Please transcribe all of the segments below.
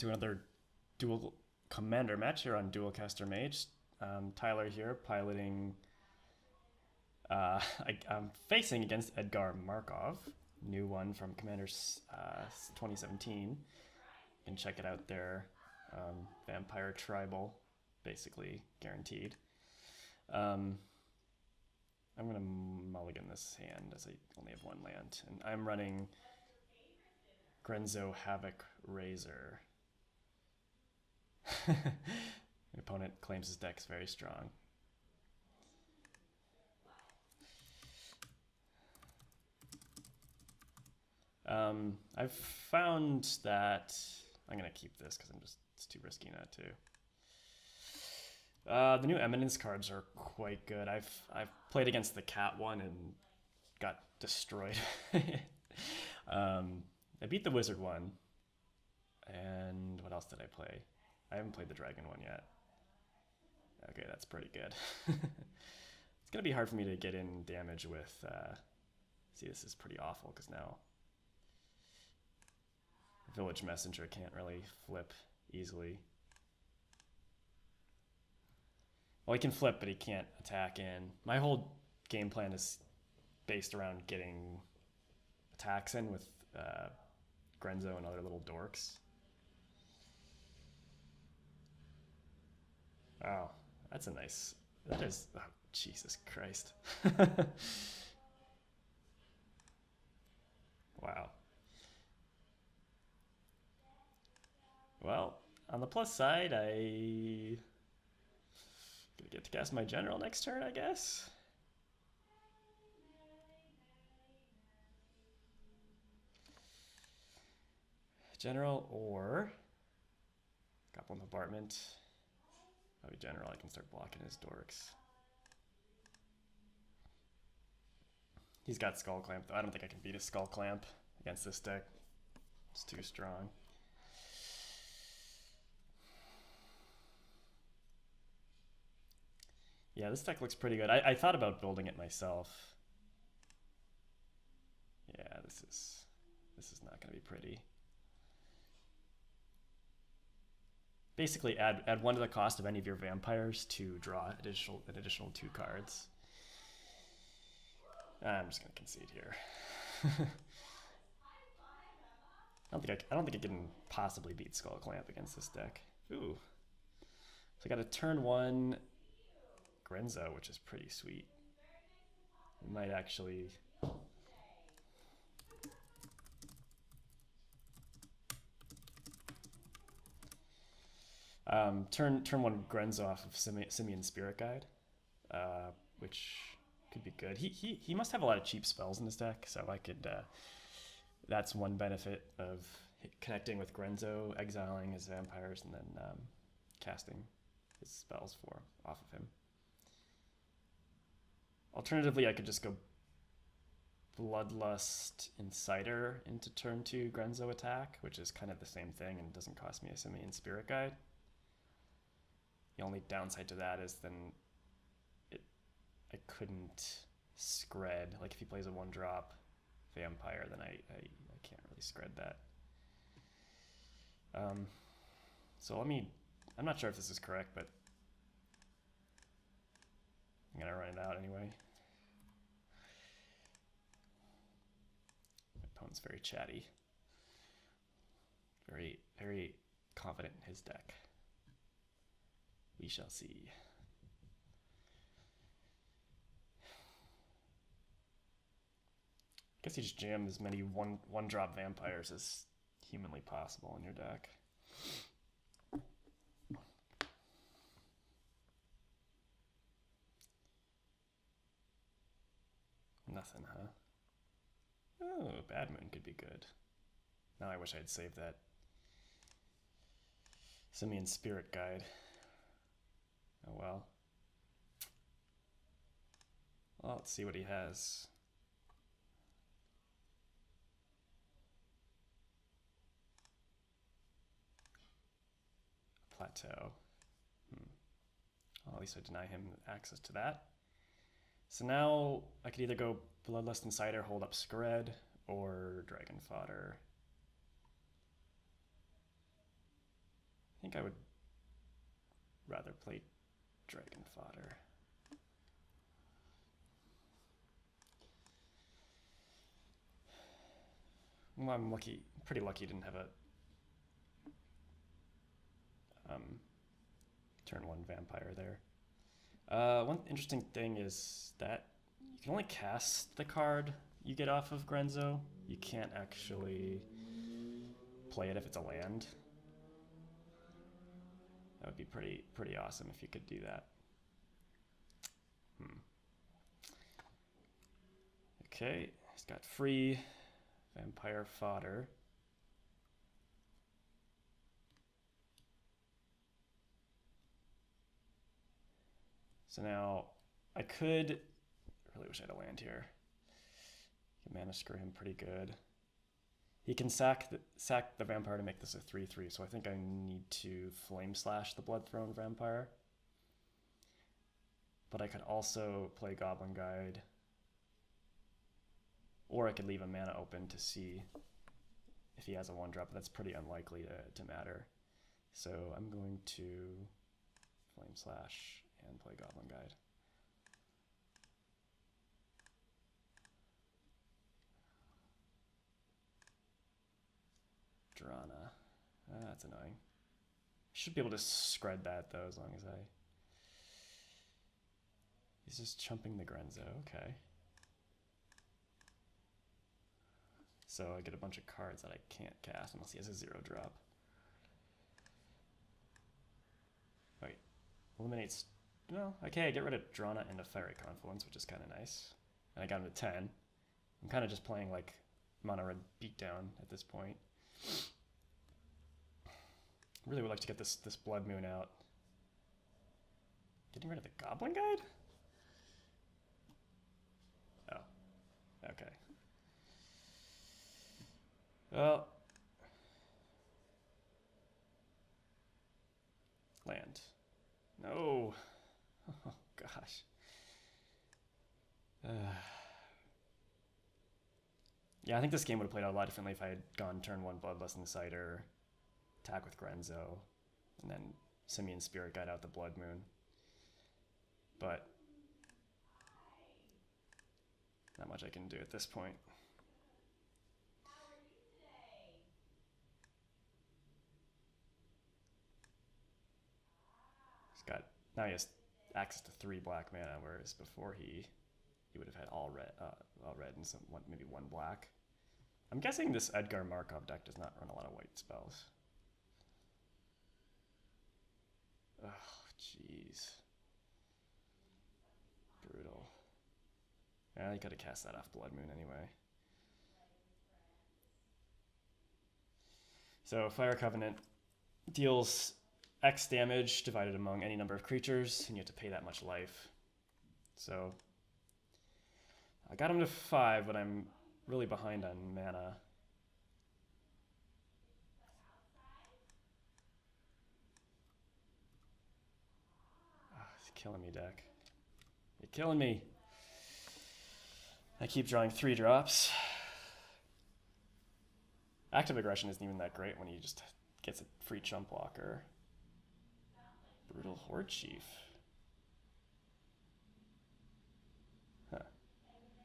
to another Duel Commander match here on Duelcaster Mage. Tyler here, piloting. I'm facing against Edgar Markov, new one from Commander's 2017. You can check it out there. Vampire Tribal, basically guaranteed. I'm going to mulligan this hand as I only have one land. And I'm running Grenzo Havoc Raiser. My opponent claims his deck's very strong. I've found that I'm gonna keep this because it's too risky not to. The new Eminence cards are quite good. I've played against the cat one and got destroyed. I beat the wizard one. And what else did I play? I haven't played the dragon one yet. Okay, that's pretty good. It's gonna be hard for me to get in damage with. See, this is pretty awful because now Village Messenger can't really flip easily. Well, he can flip, but he can't attack in. My whole game plan is based around getting attacks in with Grenzo and other little dorks. Oh, that's a nice... That is... Oh, Jesus Christ. Wow. Well, on the plus side, I gonna get to cast my general next turn, I guess. General or Goblin Bombardment. Maybe general, I can start blocking his dorks. He's got Skull Clamp, though. I don't think I can beat a Skull Clamp against this deck. It's too strong. Yeah, this deck looks pretty good. I thought about building it myself. Yeah, this is not going to be pretty. Basically, add 1 to the cost of any of your vampires to draw an additional 2 cards. I'm just going to concede here. I don't think I can possibly beat Skull Clamp against this deck. Ooh. So I got a turn 1 Grenzo, which is pretty sweet. We might actually... turn 1 Grenzo off of Simian Spirit Guide, which could be good. He must have a lot of cheap spells in his deck, so I could... that's one benefit of connecting with Grenzo, exiling his vampires, and then casting his spells off of him. Alternatively, I could just go Bloodlust Inciter into turn 2 Grenzo attack, which is kind of the same thing and doesn't cost me a Simian Spirit Guide. The only downside to that is then I couldn't scred. Like if he plays a 1-drop vampire, then I can't really scred that. So I'm not sure if this is correct, but I'm gonna run it out anyway. My opponent's very chatty. Very, very confident in his deck. We shall see. I guess you just jam as many one-drop vampires as humanly possible in your deck. Nothing, huh? Oh, Bad Moon could be good. Now I wish I'd saved that Simian Spirit Guide. Oh well. Well, let's see what he has. Plateau. Well, at least I deny him access to that. So now I could either go Bloodlust Inciter, hold up Scred, or Dragon Fodder. think I would rather play Dragon Fodder. Well, I'm lucky, pretty lucky didn't have a turn 1 vampire there. One interesting thing is that you can only cast the card you get off of Grenzo. You can't actually play it if it's a land. That would be pretty awesome if you could do that. Okay, he's got free vampire fodder. So now I could, really wish I had a land here. Can mana screw him pretty good. He can sack the vampire to make this a 3/3, so I think I need to Flame Slash the Bloodthrone vampire. But I could also play Goblin Guide, or I could leave a mana open to see if he has a 1-drop, but that's pretty unlikely to matter. So I'm going to Flame Slash and play Goblin Guide. Drana. That's annoying. Should be able to scred that though, as long as I... He's just chumping the Grenzo, okay. So I get a bunch of cards that I can't cast unless he has a 0-drop. Wait, eliminates... Well, okay, I get rid of Drana and a Fiery Confluence, which is kind of nice. And I got him to 10. I'm kind of just playing like mono red beatdown at this point. Really would like to get this Blood Moon out. Getting rid of the Goblin Guide? Oh, okay. Well, land. No. Oh gosh. Yeah, I think this game would have played out a lot differently if I had gone turn 1 Bloodlust Inciter, attack with Grenzo, and then Simian Spirit Guide out the Blood Moon. But not much I can do at this point. Now he has access to 3 black mana, whereas before he would have had all red and maybe 1 black. I'm guessing this Edgar Markov deck does not run a lot of white spells. Oh, jeez. Brutal. Yeah, you gotta cast that off Blood Moon anyway. So Fire Covenant deals X damage divided among any number of creatures, and you have to pay that much life. So I got him to 5, but I'm really behind on mana. Oh, it's killing me, deck. You're killing me. I keep drawing 3 drops. Active Aggression isn't even that great when he just gets a free chump blocker. Brutal Horde Chief. Huh.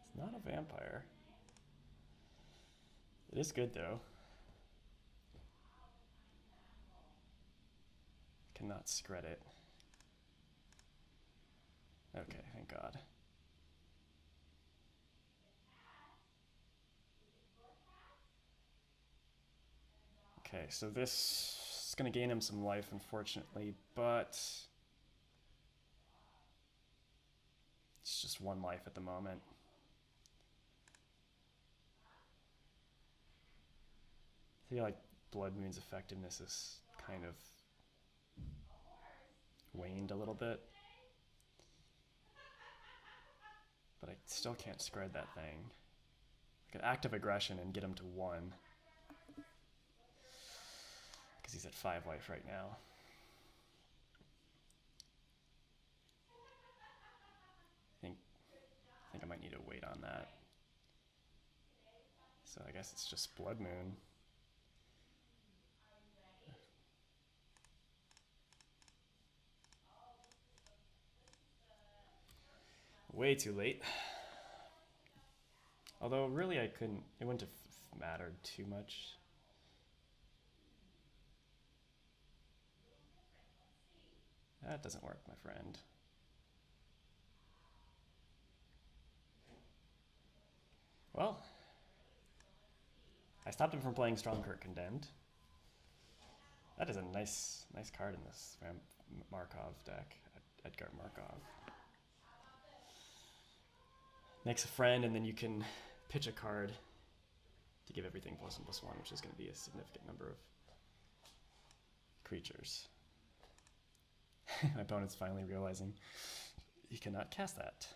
It's not a vampire. It is good though. Cannot scred it. Okay, thank God. Okay, so this is going to gain him some life, unfortunately, but it's just 1 life at the moment. I feel like Blood Moon's effectiveness is kind of waned a little bit, but I still can't scred that thing. I could Active Aggression and get him to 1. Because he's at 5 life right now. I think I might need to wait on that. So I guess it's just Blood Moon. way too late. Although really I couldn't, it wouldn't have mattered too much. That doesn't work, my friend. Well, I stopped him from playing Stromkirk Condemned. That is a nice card in this Markov deck, Edgar Markov. Makes a friend, and then you can pitch a card to give everything +1/+1, which is going to be a significant number of creatures. My opponent's finally realizing he cannot cast that.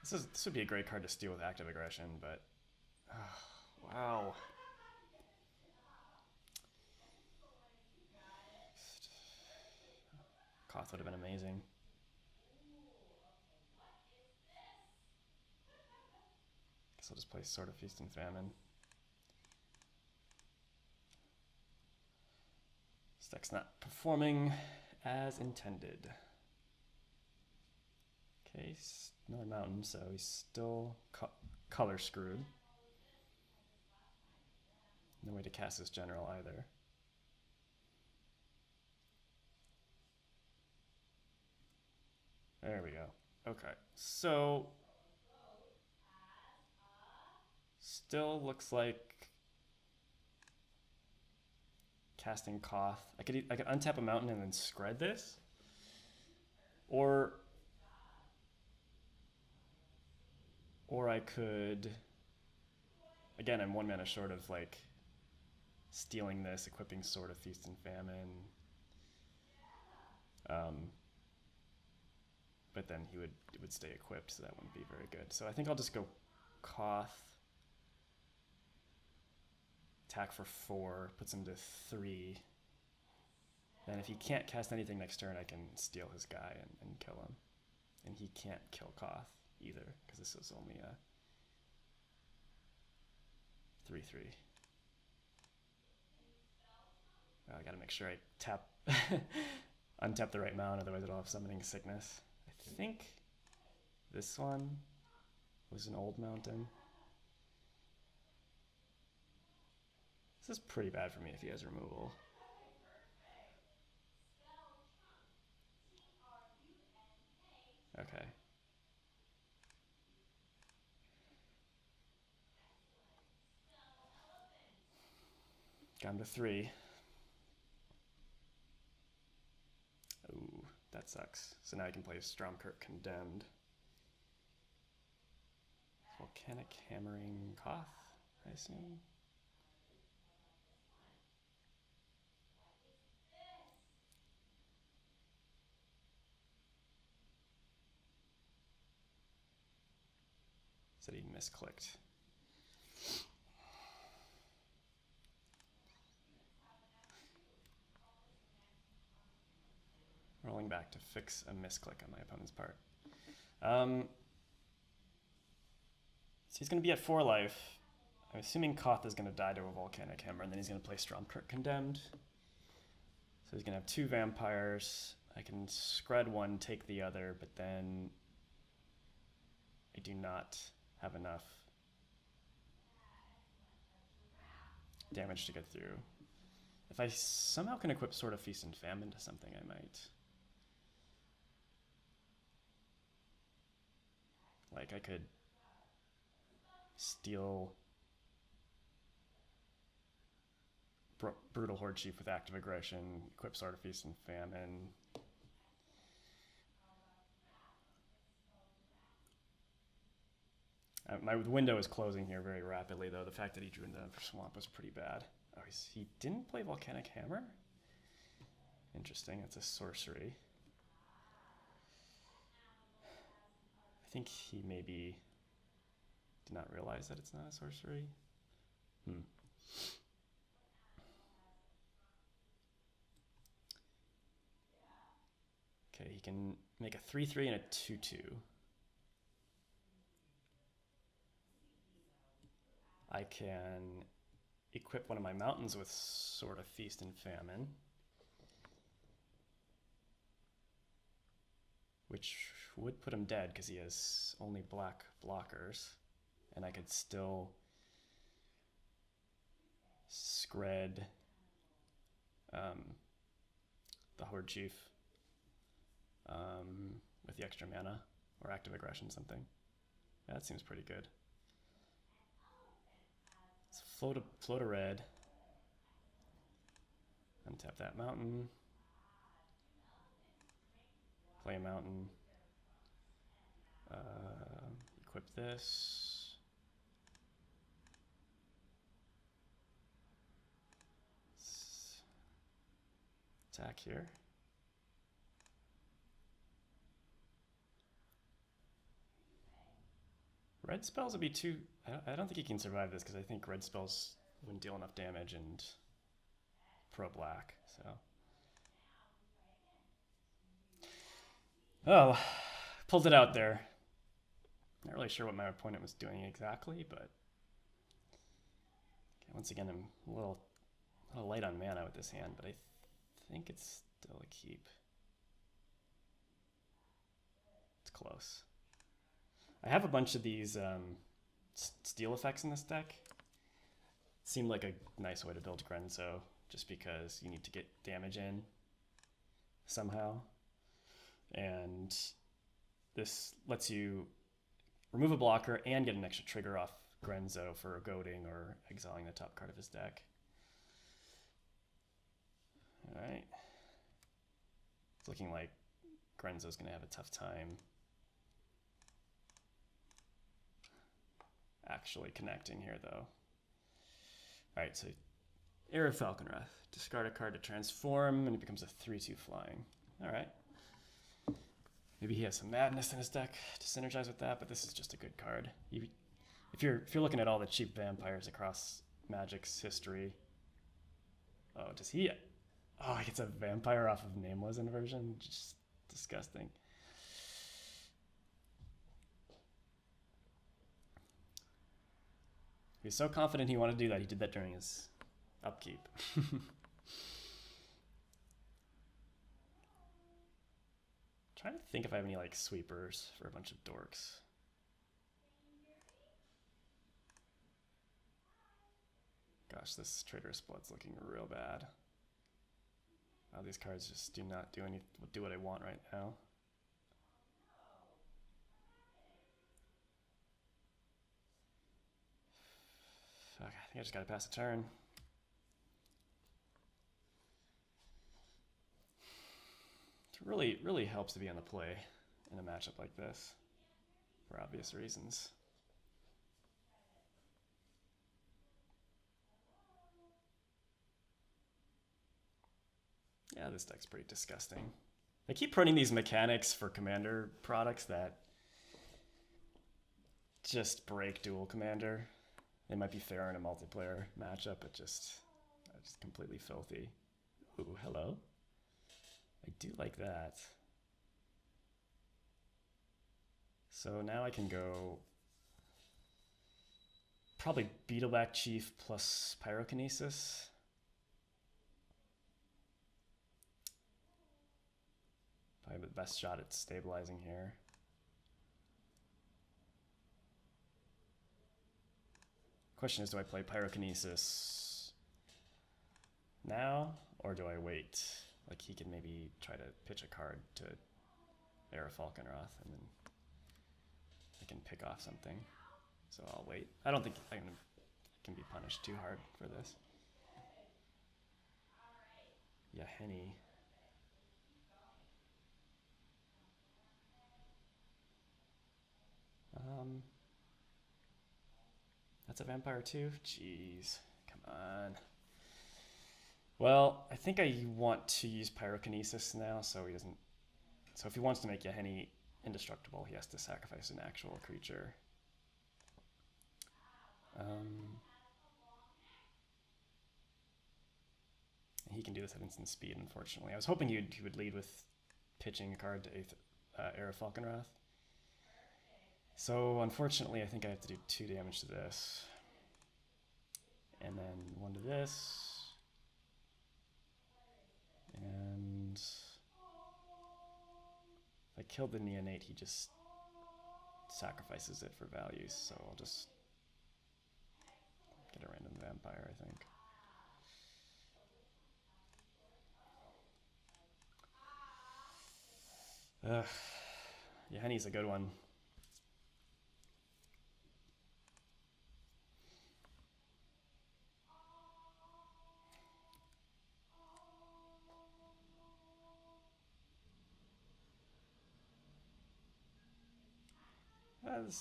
This would be a great card to steal with active aggression, but wow. Koth would have been amazing. Guess I'll just play Sword of Feast and Famine. This deck's not performing as intended. Okay, another mountain, so he's still color screwed. No way to cast his general either. There we go. Okay, so still looks like casting Koth. I could untap a mountain and then scred this, or I could, again, I'm 1 mana short of like stealing this, equipping Sword of Feast and Famine. But then it would stay equipped, so that wouldn't be very good. So I think I'll just go Koth, attack for 4, puts him to 3. Then if he can't cast anything next turn, I can steal his guy and kill him. And he can't kill Koth either, because this is only a 3/3. I gotta make sure I tap, untap the right mound, otherwise it'll have Summoning Sickness. I think this one was an old mountain. This is pretty bad for me if he has removal. Okay. Got him to 3. Ooh, that sucks. So now I can play Stromkirk Condemned. Volcanic Hammering Koth, I assume. Said he misclicked. Rolling back to fix a misclick on my opponent's part. So he's going to be at 4 life. I'm assuming Koth is going to die to a Volcanic Hammer, and then he's going to play Stromkirk Condemned. So he's going to have 2 vampires. I can scred one, take the other, but then I do not have enough damage to get through. If I somehow can equip Sword of Feast and Famine to something, I might. Like I could steal Brutal Horde Chief with active aggression, equip Sword of Feast and Famine. My window is closing here very rapidly, though. The fact that he drew into Swamp was pretty bad. Oh, he didn't play Volcanic Hammer? Interesting, that's a sorcery. I think he maybe did not realize that it's not a sorcery. Okay, he can make a 3/3 and a 2/2. I can equip one of my mountains with Sword of Feast and Famine, which would put him dead because he has only black blockers, and I could still scred the Horde Chief with the extra mana or active aggression something. Yeah, that seems pretty good. Let's float a red. Untap that mountain. Play a mountain. Equip this. Let's attack here. Red spells would be too... I don't think he can survive this because I think red spells wouldn't deal enough damage and pro black, so... Oh, pulled it out there. Not really sure what my opponent was doing exactly, but... Okay, once again, I'm a little light on mana with this hand, but I think it's still a keep. It's close. I have a bunch of these steal effects in this deck. Seemed like a nice way to build Grenzo, just because you need to get damage in somehow. And this lets you remove a blocker and get an extra trigger off Grenzo for goading or exiling the top card of his deck. Alright. It's looking like Grenzo's going to have a tough time actually connecting here, though. Alright, so Arid Falconwrath. Discard a card to transform, and it becomes a 3/2 flying. Alright. Maybe he has some madness in his deck to synergize with that, but this is just a good card. If you're looking at all the cheap vampires across Magic's history... Oh, does he... Oh, he gets a vampire off of Nameless inversion? Just disgusting. He was so confident he wanted to do that, he did that during his upkeep. Trying to think if I have any like sweepers for a bunch of dorks. Gosh, this Trader Split's looking real bad. Wow, these cards just do not do what I want right now. Fuck, I think I just gotta pass a turn. It really helps to be on the play in a matchup like this, for obvious reasons. Yeah, this deck's pretty disgusting. They keep printing these mechanics for Commander products that just break Duel Commander. They might be fair in a multiplayer matchup, but just completely filthy. Ooh, hello. I do like that. So now I can go probably Beetleback Chief plus Pyrokinesis. Probably the best shot at stabilizing here. Question is, do I play Pyrokinesis now, or do I wait? Like, he can maybe try to pitch a card to Arid Falconwrath, and then I can pick off something. So I'll wait. I don't think I can be punished too hard for this. Yeah, Henny. That's a vampire too? Jeez, come on. Well, I think I want to use Pyrokinesis now, so he doesn't... So if he wants to make Yahenni indestructible, he has to sacrifice an actual creature. He can do this at instant speed, unfortunately. I was hoping he would lead with pitching a card to Arid Falconwrath. So, unfortunately, I think I have to do 2 damage to this. And then one to this. And if I kill the neonate, he just sacrifices it for values, so I'll just get a random vampire, I think. Yahenni's a good one.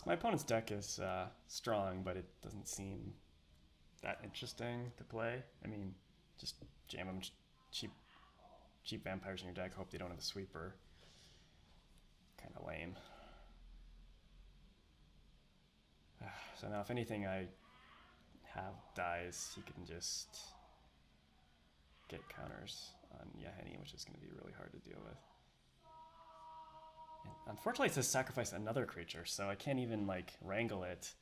My opponent's deck is strong, but it doesn't seem that interesting to play. I mean, just jam them, cheap vampires in your deck, hope they don't have a sweeper. Kind of lame. So now if anything I have dies, he can just get counters on Yahenni, which is going to be really hard to deal with. And unfortunately, it says sacrifice another creature, so I can't even like wrangle it,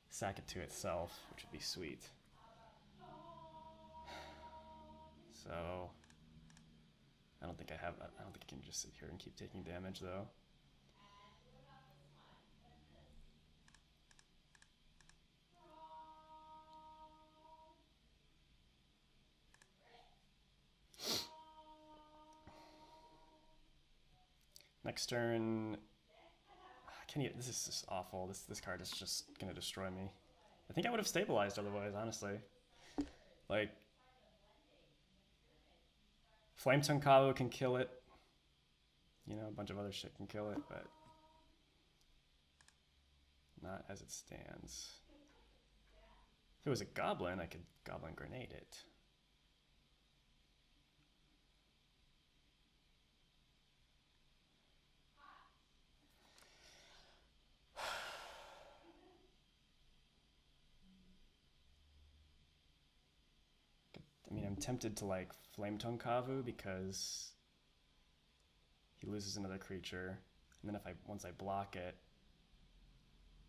sack it to itself, which would be sweet. So I don't think I can just sit here and keep taking damage though. Next turn, this is just awful. This card is just gonna destroy me. I think I would have stabilized otherwise, honestly. Like, Flame Tongue Kavo can kill it. You know, a bunch of other shit can kill it, but not as it stands. If it was a goblin, I could Goblin Grenade it. I mean, I'm tempted to like Flame Tongue Kavu because he loses another creature, and then once I block it,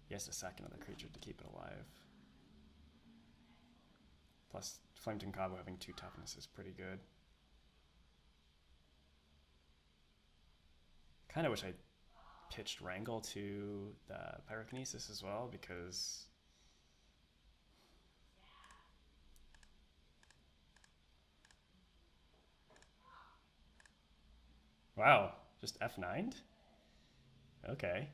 he has to sack another creature to keep it alive. Plus, Flame Tongue Kavu having 2 toughness is pretty good. Kind of wish I pitched Wrangle to the Pyrokinesis as well, because wow, just F9'd? Okay.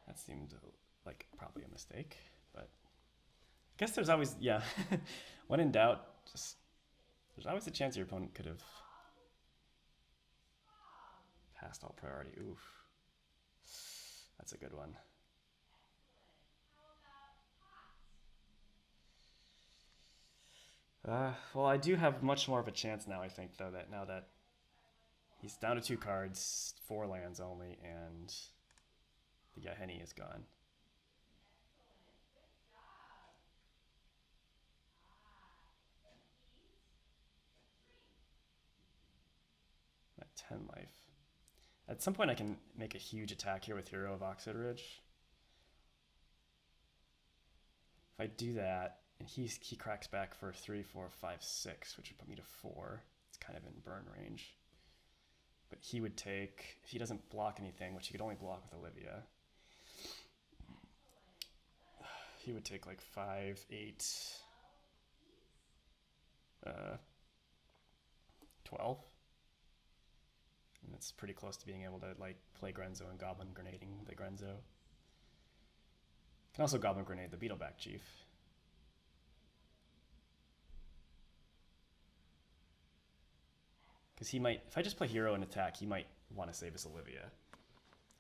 That seemed like probably a mistake, but I guess there's always, yeah, when in doubt, just there's always a chance your opponent could have passed all priority. Oof. That's a good one. Well, I do have much more of a chance now, I think, though, now that he's down to 2 cards, 4 lands only, and the Yahenni is gone. I'm at 10 life. At some point I can make a huge attack here with Hero of Oxid Ridge. If I do that, and he cracks back for 3, 4, 5, 6, which would put me to 4. It's kind of in burn range. But he would take, if he doesn't block anything, which he could only block with Olivia, he would take like 5, 8, 12. And it's pretty close to being able to like play Grenzo and Goblin Grenading the Grenzo. Can also Goblin Grenade the Beetleback Chief. Because he might, if I just play Hero and attack, he might want to save his Olivia.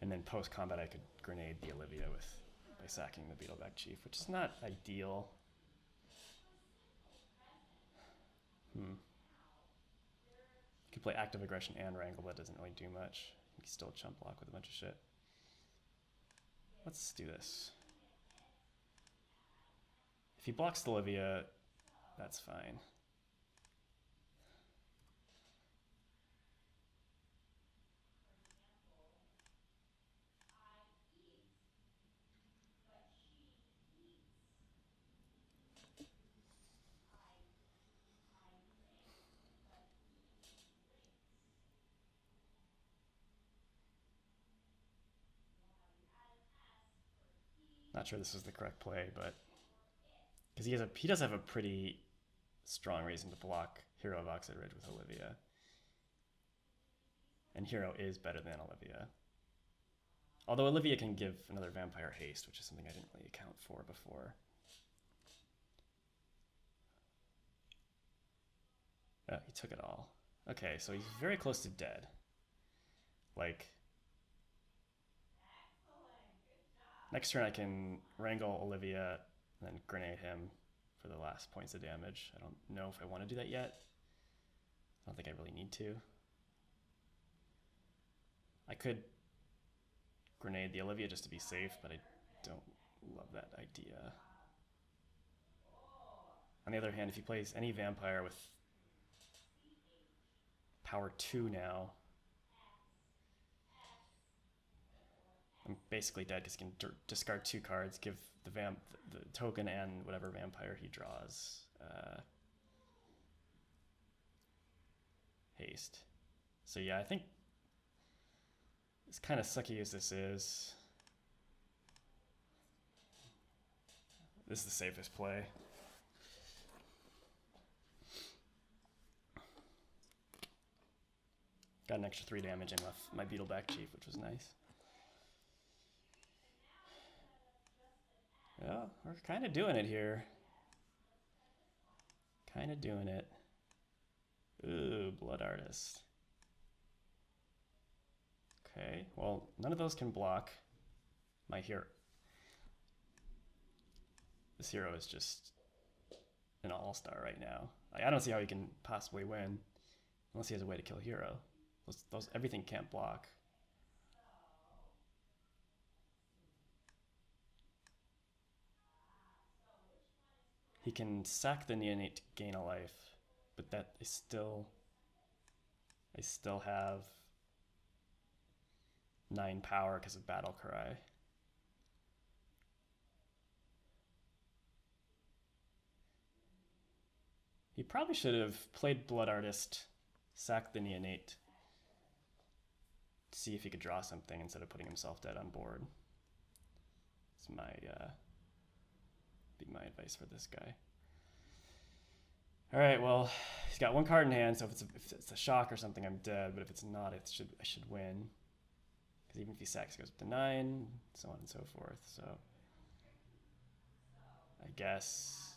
And then post-combat I could grenade the Olivia by sacking the Beetleback Chief, which is not ideal. Could play Active Aggression and Wrangle, but that doesn't really do much. You can still chump block with a bunch of shit. Let's do this. If he blocks the Olivia, that's fine. Not sure this is the correct play, but because he does have a pretty strong reason to block Hero of Oxide Ridge with Olivia. And Hero is better than Olivia. Although Olivia can give another vampire haste, which is something I didn't really account for before. Oh, he took it all. Okay, so he's very close to dead. Like, next turn I can wrangle Olivia and then grenade him for the last points of damage. I don't know if I want to do that yet. I don't think I really need to. I could grenade the Olivia just to be safe, but I don't love that idea. On the other hand, if he plays any vampire with power 2 now, I'm basically dead because he can discard 2 cards, give the token and whatever vampire he draws haste. So yeah, I think as kind of sucky as this is, this is the safest play. Got an extra 3 damage in my Beetleback Chief, which was nice. Yeah, we're kind of doing it here. Kind of doing it. Ooh, Blood Artist. Okay, well, none of those can block my hero. This hero is just an all-star right now. I don't see how he can possibly win unless he has a way to kill hero. Everything can't block. He can sack the Neonate to gain a life, but that is still, I still have 9 power because of Battle Cry. He probably should have played Blood Artist, sacked the Neonate, to see if he could draw something instead of putting himself dead on board. That's be my advice for this guy. All right, well, he's got 1 card in hand, so if it's a shock or something, I'm dead. But if it's not, I should win. Because even if he sacks, it goes up to 9, so on and so forth. So I guess,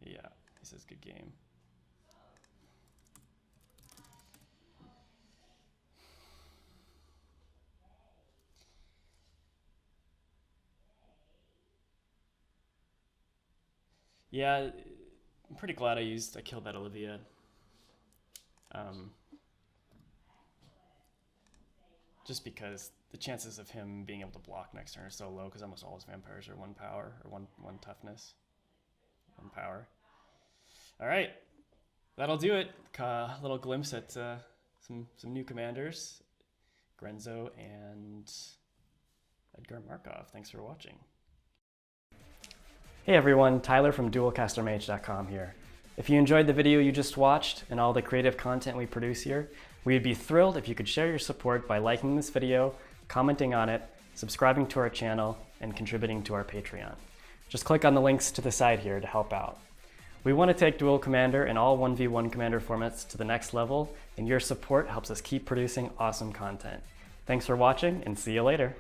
yeah, he says good game. Yeah, I'm pretty glad I killed that Olivia. Just because the chances of him being able to block next turn are so low because almost all his vampires are 1 power or one toughness. 1 power. All right, that'll do it. A little glimpse at some new commanders, Grenzo and Edgar Markov. Thanks for watching. Hey everyone, Tyler from Duelcastermage.com here. If you enjoyed the video you just watched and all the creative content we produce here, we'd be thrilled if you could share your support by liking this video, commenting on it, subscribing to our channel, and contributing to our Patreon. Just click on the links to the side here to help out. We want to take Duel Commander and all 1v1 Commander formats to the next level, and your support helps us keep producing awesome content. Thanks for watching, and see you later.